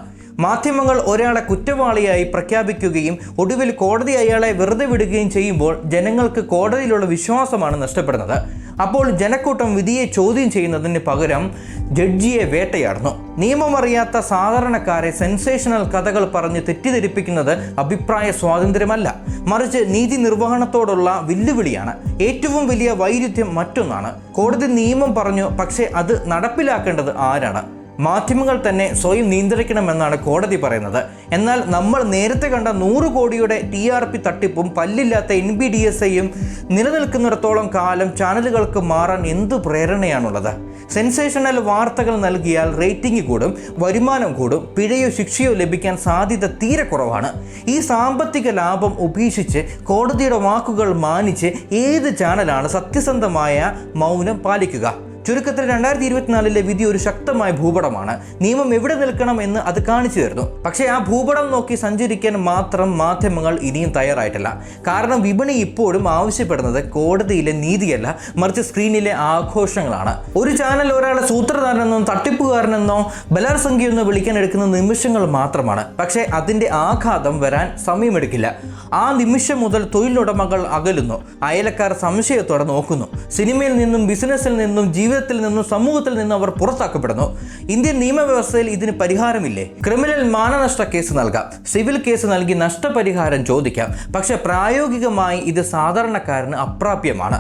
മാധ്യമങ്ങൾ ഒരാളെ കുറ്റവാളിയായി പ്രഖ്യാപിക്കുകയും ഒടുവിൽ കോടതി അയാളെ വെറുതെ വിടുകയും ചെയ്യുമ്പോൾ ജനങ്ങൾക്ക് കോടതിയിലുള്ള വിശ്വാസമാണ് നഷ്ടപ്പെടുന്നത്. അപ്പോൾ ജനക്കൂട്ടം വിധിയെ ചോദ്യം ചെയ്യുന്നതിന് പകരം ജഡ്ജിയെ വേട്ടയാടുന്നു. നിയമമറിയാത്ത സാധാരണക്കാരെ സെൻസേഷണൽ കഥകൾ പറഞ്ഞ് തെറ്റിദ്ധരിപ്പിക്കുന്നത് അഭിപ്രായ സ്വാതന്ത്ര്യമല്ല, മറിച്ച് നീതി നിർവഹണത്തോടുള്ള വെല്ലുവിളിയാണ്. ഏറ്റവും വലിയ വൈരുദ്ധ്യം മറ്റൊന്നാണ്. കോടതി നിയമം പറഞ്ഞു, പക്ഷേ അത് നടപ്പിലാക്കേണ്ടത് ആരാണ്? മാധ്യമങ്ങൾ തന്നെ സ്വയം നിയന്ത്രിക്കണമെന്നാണ് കോടതി പറയുന്നത്. എന്നാൽ നമ്മൾ നേരത്തെ കണ്ട 100 കോടിയുടെ TRP തട്ടിപ്പും പല്ലില്ലാത്ത NBDSയും നിലനിൽക്കുന്നിടത്തോളം കാലം ചാനലുകൾക്ക് മാറാൻ എന്ത് പ്രേരണയാണുള്ളത്? സെൻസേഷണൽ വാർത്തകൾ നൽകിയാൽ റേറ്റിംഗ് കൂടും, വരുമാനം കൂടും, പിഴയോ ശിക്ഷയോ ലഭിക്കാൻ സാധ്യത തീരെ കുറവാണ്. ഈ സാമ്പത്തിക ലാഭം ഉപേക്ഷിച്ച് കോടതിയുടെ വാക്കുകൾ മാനിച്ച് ഏത് ചാനലാണ് സത്യസന്ധമായ മൗനം പാലിക്കുക? ചുരുക്കത്തിൽ 2024-ലെ വിധി ഒരു ശക്തമായ ഭൂപടമാണ്. നിയമം എവിടെ നിൽക്കണം എന്ന് അത് കാണിച്ചു തരുന്നു. പക്ഷേ ആ ഭൂപടം നോക്കി സഞ്ചരിക്കാൻ മാത്രം മാധ്യമങ്ങൾ ഇനിയും തയ്യാറായിട്ടില്ല. കാരണം വിപണി ഇപ്പോഴും ആവശ്യപ്പെടുന്നത് കോടതിയിലെ നീതിയല്ല, മറിച്ച് സ്ക്രീനിലെ ആഘോഷങ്ങളാണ്. ഒരു ചാനൽ ഒരാളെ സൂത്രധാരനെന്നോ തട്ടിപ്പുകാരനെന്നോ ബലാത്സംഖ്യയെന്നോ വിളിക്കാൻ എടുക്കുന്ന നിമിഷങ്ങൾ മാത്രമാണ്. പക്ഷേ അതിൻ്റെ ആഘാതം വരാൻ സമയമെടുക്കില്ല. ആ നിമിഷം മുതൽ തൊഴിലുടമകൾ അകലുന്നു, അയലക്കാർ സംശയത്തോടെ നോക്കുന്നു. സിനിമയിൽ നിന്നും ബിസിനസ്സിൽ നിന്നും ജീവിത മത്സരത്തിൽ നിന്നും സമൂഹത്തിൽ നിന്നും അവർ പുറത്താക്കപ്പെടുന്നു. ഇന്ത്യൻ നിയമവ്യവസ്ഥയിൽ ഇതിന് പരിഹാരമില്ലേ? ക്രിമിനൽ മാനനഷ്ട കേസ് നൽകാം, സിവിൽ കേസ് നൽകി നഷ്ടപരിഹാരം ചോദിക്കാം. പക്ഷെ പ്രായോഗികമായി ഇത് സാധാരണക്കാരന് അപ്രാപ്യമാണ്.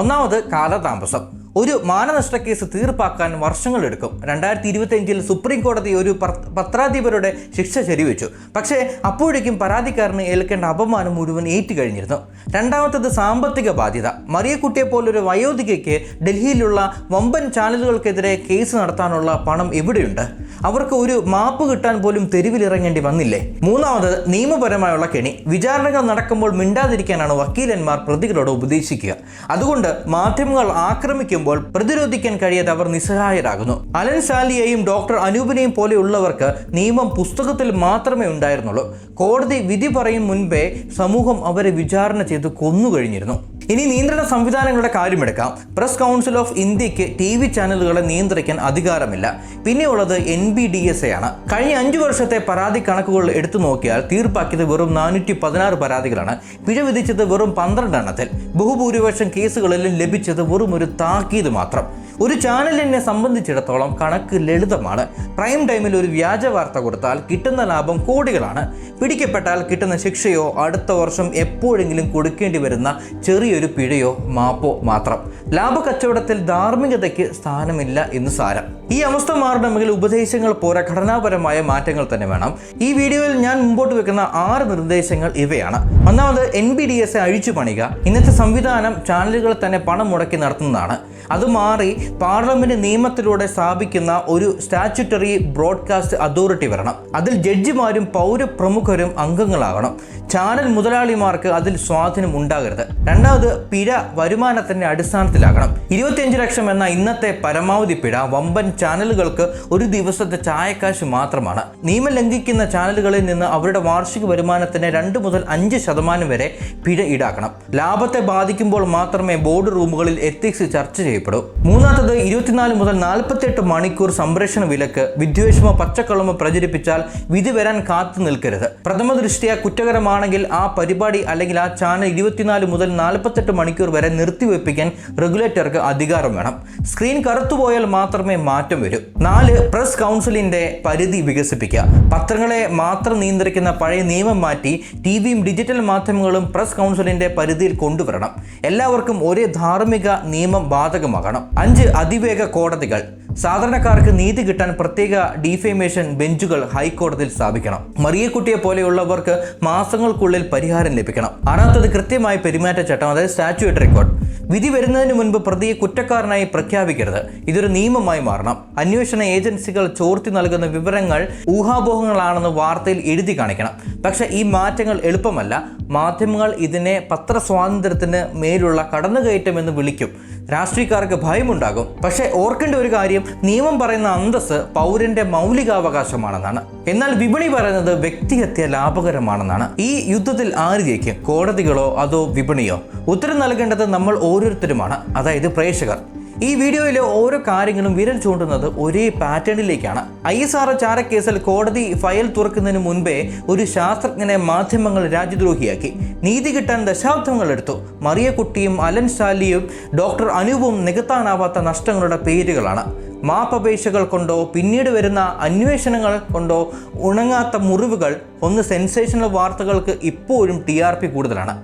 ഒന്നാമത് കാലതാമസം. ഒരു മാനനഷ്ട കേസ് തീർപ്പാക്കാൻ വർഷങ്ങളെടുക്കും. 2025 സുപ്രീം കോടതി ഒരു പത്രാധിപരുടെ ശിക്ഷ ശരിവെച്ചു. പക്ഷേ അപ്പോഴേക്കും പരാതിക്കാരന് ഏൽക്കേണ്ട അപമാനം മുഴുവൻ ഏറ്റുകഴിഞ്ഞിരുന്നു. രണ്ടാമത്തേത് സാമ്പത്തിക ബാധ്യത. മറിയക്കുട്ടിയെ പോലൊരു വയോധികയ്ക്ക് ഡൽഹിയിലുള്ള വമ്പൻ ചാനലുകൾക്കെതിരെ കേസ് നടത്താനുള്ള പണം എവിടെയുണ്ട്? അവർക്ക് ഒരു മാപ്പ് കിട്ടാൻ പോലും തെരുവിലിറങ്ങേണ്ടി വന്നില്ലേ? മൂന്നാമത് നിയമപരമായുള്ള കെണി. വിചാരണകൾ നടക്കുമ്പോൾ മിണ്ടാതിരിക്കാനാണ് വക്കീലന്മാർ പ്രതികളോട് ഉപദേശിക്കുക. അതുകൊണ്ട് മാധ്യമങ്ങൾ ആക്രമിക്കുമ്പോൾ പ്രതിരോധിക്കാൻ കഴിയാതെ അവർ നിസ്സഹായരാകുന്നു. അലൻ സാലിയെയും ഡോക്ടർ അനൂപിനെയും പോലെയുള്ളവർക്ക് നിയമം പുസ്തകത്തിൽ മാത്രമേ ഉണ്ടായിരുന്നുള്ളൂ. കോടതി വിധി പറയും മുൻപേ സമൂഹം അവരെ വിചാരണ ചെയ്ത് കൊന്നുകഴിഞ്ഞിരുന്നു. ഇനി നിയന്ത്രണ സംവിധാനങ്ങളുടെ കാര്യമെടുക്കാം. പ്രസ് കൗൺസിൽ ഓഫ് ഇന്ത്യക്ക് TV ചാനലുകളെ നിയന്ത്രിക്കാൻ അധികാരമില്ല. പിന്നെയുള്ളത് NBDSA ആണ്. കഴിഞ്ഞ 5 വർഷത്തെ പരാതി കണക്കുകൾ എടുത്തു നോക്കിയാൽ തീർപ്പാക്കിയത് വെറും 416 പരാതികളാണ്. പിഴ വിധിച്ചത് വെറും 12 എണ്ണത്തിൽ. ബഹുഭൂരിപക്ഷം കേസുകളിലും ലഭിച്ചത് വെറും ഒരു താക്കീത് മാത്രം. ഒരു ചാനലിനെ സംബന്ധിച്ചിടത്തോളം കണക്ക് ലളിതമാണ്. പ്രൈം ടൈമിൽ ഒരു വ്യാജ വാർത്ത കൊടുത്താൽ കിട്ടുന്ന ലാഭം കോടികളാണ്. പിടിക്കപ്പെട്ടാൽ കിട്ടുന്ന ശിക്ഷയോ അടുത്ത വർഷം എപ്പോഴെങ്കിലും കൊടുക്കേണ്ടി വരുന്ന ചെറിയൊരു പിഴയോ മാപ്പോ മാത്രം. ലാഭക്കച്ചവടത്തിൽ ധാർമ്മികതയ്ക്ക് സ്ഥാനമില്ല എന്ന് സാരം. ഈ അവസ്ഥ മാറണമെങ്കിൽ ഉപദേശങ്ങൾ പോരാ, ഘടനാപരമായ മാറ്റങ്ങൾ തന്നെ വേണം. ഈ വീഡിയോയിൽ ഞാൻ മുമ്പോട്ട് വെക്കുന്ന 6 നിർദ്ദേശങ്ങൾ ഇവയാണ്. ഒന്നാമത് NBDSA അഴിച്ചു പണിയുക. ഇന്നത്തെ സംവിധാനം ചാനലുകൾ തന്നെ പണം മുടക്കി നടത്തുന്നതാണ്. അത് മാറി പാർലമെന്റ് നിയമത്തിലൂടെ സ്ഥാപിക്കുന്ന ഒരു സ്റ്റാറ്റ്യൂട്ടറി ബ്രോഡ്കാസ്റ്റ് അതോറിറ്റി വരണം. അതിൽ ജഡ്ജിമാരും പൗരപ്രമുഖരും അംഗങ്ങളാകണം. ചാനൽ മുതലാളിമാർക്ക് അതിൽ സ്വാധീനം ഉണ്ടാകരുത്. രണ്ടാമത് പിഴ വരുമാനത്തിന്റെ അടിസ്ഥാനത്തിലാകണം. 25 ലക്ഷം എന്ന ഇന്നത്തെ പരമാവധി പിഴ വമ്പൻ ചാനലുകൾക്ക് ഒരു ദിവസത്തെ ചായക്കാശ് മാത്രമാണ്. നിയമം ലംഘിക്കുന്ന ചാനലുകളിൽ നിന്ന് അവരുടെ വാർഷിക വരുമാനത്തിന് 2 മുതൽ 5% വരെ പിഴ ഈടാക്കണം. ലാഭത്തെ ബാധിക്കുമ്പോൾ മാത്രമേ ബോർഡ് റൂമുകളിൽ എത്തിക്സ് ചർച്ച ചെയ്യപ്പെടൂ. മൂന്നാമത്തത് 24 മുതൽ 48 മണിക്കൂർ സംപ്രേഷണ വിലക്ക്. വിദ്വേഷമോ പച്ചക്കള്ളമോ പ്രചരിപ്പിച്ചാൽ വിധി വരാൻ കാത്തു നിൽക്കരുത്. പ്രഥമ ദൃഷ്ടിയ കുറ്റകരമാണെങ്കിൽ ആ പരിപാടി അല്ലെങ്കിൽ ആ ചാനൽ 24 മുതൽ 48 മണിക്കൂർ വരെ നിർത്തിവെപ്പിക്കാൻ റെഗുലേറ്റർക്ക് അധികാരം വേണം. സ്ക്രീൻ കറുത്തുപോയാൽ മാത്രമേ മാറ്റം വരൂ. 4 പ്രസ് കൗൺസിലിന്റെ പരിധി വികസിപ്പിക്കുക. പത്രങ്ങളെ മാത്രം നിയന്ത്രിക്കുന്ന പഴയ നിയമം മാറ്റി TVയും ഡിജിറ്റൽ മാധ്യമങ്ങളും പ്രസ് കൗൺസിലിന്റെ പരിധിയിൽ കൊണ്ടുവരണം. എല്ലാവർക്കും ഒരേ ധാർമ്മിക നിയമം ബാധകമാകണം. 5 അതിവേഗ കോടതികൾ. സാധാരണക്കാർക്ക് നീതി കിട്ടാൻ പ്രത്യേക ഡിഫേമേഷൻ ബെഞ്ചുകൾ ഹൈക്കോടതിയിൽ സ്ഥാപിക്കണം. മറിയക്കുട്ടിയെ പോലെയുള്ളവർക്ക് മാസങ്ങൾക്കുള്ളിൽ പരിഹാരം ലഭിക്കണം. 6ാമത്തത് കൃത്യമായ പെരുമാറ്റച്ചട്ടം, അതായത് സ്റ്റാറ്റ്യൂട്ടറി കോഡ്. വിധി വരുന്നതിന് മുൻപ് പ്രതിയെ കുറ്റക്കാരനായി പ്രഖ്യാപിക്കരുത്. ഇതൊരു നിയമമായി മാറണം. അന്വേഷണ ഏജൻസികൾ ചോർത്തി നൽകുന്ന വിവരങ്ങൾ ഊഹാപോഹങ്ങളാണെന്ന് വാർത്തയിൽ എഴുതി കാണിക്കണം. പക്ഷെ ഈ മാറ്റങ്ങൾ എളുപ്പമല്ല. മാധ്യമങ്ങൾ ഇതിനെ പത്രസ്വാതന്ത്ര്യത്തിന് മേലുള്ള കടന്നുകയറ്റം എന്ന് വിളിക്കും. രാഷ്ട്രീയക്കാർക്ക് ഭയമുണ്ടാകും. പക്ഷെ ഓർക്കേണ്ട ഒരു കാര്യം, നിയമം പറയുന്ന അന്തസ്സ് പൗരന്റെ മൗലികാവകാശമാണെന്നാണ്. എന്നാൽ വിപണി പറയുന്നത് വ്യക്തിഹത്യ ലാഭകരമാണെന്നാണ്. ഈ യുദ്ധത്തിൽ ആര് ജയിക്കും? കോടതികളോ അതോ വിപണിയോ? ഉത്തരം നൽകേണ്ടത് നമ്മൾ ഓരോരുത്തരുമാണ്, അതായത് പ്രേക്ഷകർ. ഈ വീഡിയോയിലെ ഓരോ കാര്യങ്ങളും വിരൽ ചൂണ്ടുന്നത് ഒരേ പാറ്റേണിലേക്കാണ്. ISR ചാരക്കേസിൽ കോടതി ഫയൽ തുറക്കുന്നതിന് മുൻപേ ഒരു ശാസ്ത്രജ്ഞനെ മാധ്യമങ്ങൾ രാജ്യദ്രോഹിയാക്കി. നീതി കിട്ടാൻ ദശാബ്ദങ്ങൾ എടുത്തു. മറിയക്കുട്ടിയും അലൻ സാലിയും ഡോക്ടർ അനൂപും നികത്താനാവാത്ത നഷ്ടങ്ങളുടെ പേരുകളാണ്. മാപ്പപേക്ഷകൾ കൊണ്ടോ പിന്നീട് വരുന്ന അന്വേഷണങ്ങൾ കൊണ്ടോ ഉണങ്ങാത്ത മുറിവുകൾ. 1 സെൻസേഷണൽ വാർത്തകൾക്ക് ഇപ്പോഴും TRP കൂടുതലാണ്.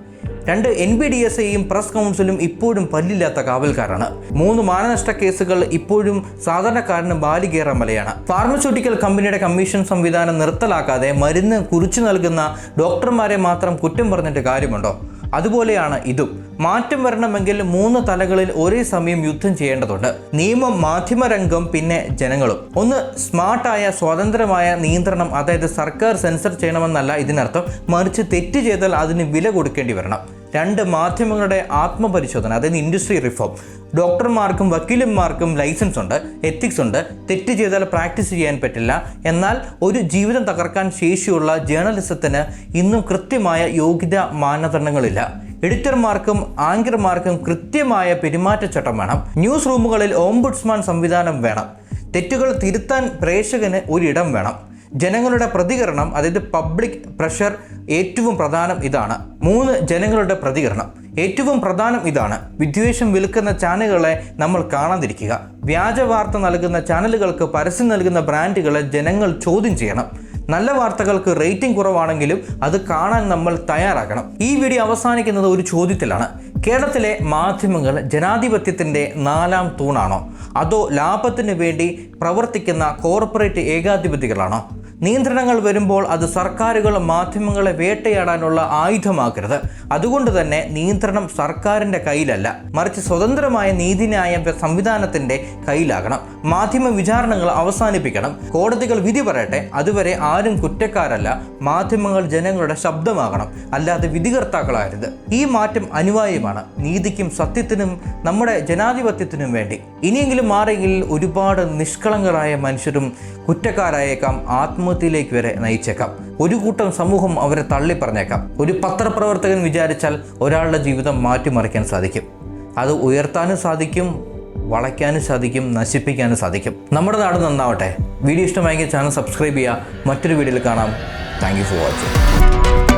2 NBDSAയും പ്രസ് കൗൺസിലും ഇപ്പോഴും പല്ലില്ലാത്ത കാവൽക്കാരാണ്. 3 മാനനഷ്ട കേസുകൾ ഇപ്പോഴും സാധാരണക്കാരന് ബാലികേറ മലയാണ്. ഫാർമസ്യൂട്ടിക്കൽ കമ്പനിയുടെ കമ്മീഷൻ സംവിധാനം നിർത്തലാക്കാതെ മരുന്ന് കുറിച്ചു നൽകുന്ന ഡോക്ടർമാരെ മാത്രം കുറ്റം പറഞ്ഞിട്ട് കാര്യമുണ്ടോ? അതുപോലെയാണ് ഇതും. മാറ്റം വരണമെങ്കിൽ 3 തലകളിൽ ഒരേ സമയം യുദ്ധം ചെയ്യേണ്ടതുണ്ട്. നിയമം, മാധ്യമരംഗം, പിന്നെ ജനങ്ങളും. 1 സ്മാർട്ടായ സ്വതന്ത്രമായ നിയന്ത്രണം, അതായത് സർക്കാർ സെൻസർ ചെയ്യണമെന്നല്ല ഇതിനർത്ഥം, മറിച്ച് തെറ്റ് ചെയ്താൽ അതിന് വില കൊടുക്കേണ്ടി വരണം. 2 മാധ്യമങ്ങളുടെ ആത്മപരിശോധന, അതായത് ഇൻഡസ്ട്രി റിഫോം. ഡോക്ടർമാർക്കും വക്കീലന്മാർക്കും ലൈസൻസ് ഉണ്ട്, എത്തിക്സ് ഉണ്ട്. തെറ്റ് ചെയ്താൽ പ്രാക്ടീസ് ചെയ്യാൻ പറ്റില്ല. എന്നാൽ ഒരു ജീവിതം തകർക്കാൻ ശേഷിയുള്ള ജേർണലിസത്തിന് ഇന്നും കൃത്യമായ യോഗ്യതാ മാനദണ്ഡങ്ങളില്ല. എഡിറ്റർമാർക്കും ആങ്കർമാർക്കും കൃത്യമായ പെരുമാറ്റച്ചട്ടം വേണം. ന്യൂസ് റൂമുകളിൽ ഓംബുഡ്സ്മാൻ സംവിധാനം വേണം. തെറ്റുകൾ തിരുത്താൻ പ്രേക്ഷകന് ഒരിടം വേണം. ജനങ്ങളുടെ പ്രതികരണം, അതായത് പബ്ലിക് പ്രഷർ ഏറ്റവും പ്രധാനം ഇതാണ്. 3 ജനങ്ങളുടെ പ്രതികരണം. ഏറ്റവും പ്രധാനം ഇതാണ്: വിദ്വേഷം വിൽക്കുന്ന ചാനലുകളെ നമ്മൾ കാണാതിരിക്കുക. വ്യാജ വാർത്ത നൽകുന്ന ചാനലുകൾക്ക് പരസ്യം നൽകുന്ന ബ്രാൻഡുകളെ ജനങ്ങൾ ചോദ്യം ചെയ്യണം. നല്ല വാർത്തകൾക്ക് റേറ്റിംഗ് കുറവാണെങ്കിലും അത് കാണാൻ നമ്മൾ തയ്യാറാകണം. ഈ വീഡിയോ അവസാനിക്കുന്നത് ഒരു ചോദ്യത്തിലാണ്: കേരളത്തിലെ മാധ്യമങ്ങൾ ജനാധിപത്യത്തിൻ്റെ 4ാം തൂണാണോ, അതോ ലാഭത്തിന് വേണ്ടി പ്രവർത്തിക്കുന്ന കോർപ്പറേറ്റ് ഏകാധിപതികളാണോ? നിയന്ത്രണങ്ങൾ വരുമ്പോൾ അത് സർക്കാരുകൾ മാധ്യമങ്ങളെ വേട്ടയാടാനുള്ള ആയുധമാക്കരുത്. അതുകൊണ്ട് തന്നെ നിയന്ത്രണം സർക്കാരിൻ്റെ കയ്യിലല്ല, മറിച്ച് സ്വതന്ത്രമായ നീതിന്യായ സംവിധാനത്തിൻ്റെ കയ്യിലാകണം. മാധ്യമ വിചാരണകൾ അവസാനിപ്പിക്കണം. കോടതികൾ വിധി പറയട്ടെ. അതുവരെ ആരും കുറ്റക്കാരല്ല. മാധ്യമങ്ങൾ ജനങ്ങളുടെ ശബ്ദമാകണം, അല്ലാതെ വിധികർത്താക്കളാകരുത്. ഈ മാറ്റം അനിവാര്യമാണ്, നീതിക്കും സത്യത്തിനും നമ്മുടെ ജനാധിപത്യത്തിനും വേണ്ടി. ഇനിയെങ്കിലും മാറിയെങ്കിൽ ഒരുപാട് നിഷ്കളങ്കരായ മനുഷ്യരും കുറ്റക്കാരായേക്കാം, ആത്മഹത്യയിലേക്ക് വരെ നയിച്ചേക്കാം. ഒരു കൂട്ടം സമൂഹം അവരെ തള്ളിപ്പറഞ്ഞേക്കാം. ഒരു പത്രപ്രവർത്തകൻ വിചാരിച്ചാൽ ഒരാളുടെ ജീവിതം മാറ്റിമറിക്കാൻ സാധിക്കും. അത് ഉയർത്താനും സാധിക്കും, വളയ്ക്കാനും സാധിക്കും, നശിപ്പിക്കാനും സാധിക്കും. നമ്മുടെ നാട് നന്നാവട്ടെ. വീഡിയോ ഇഷ്ടമായെങ്കിൽ ചാനൽ സബ്സ്ക്രൈബ് ചെയ്യുക. മറ്റൊരു വീഡിയോയിൽ കാണാം. Thank you for watching.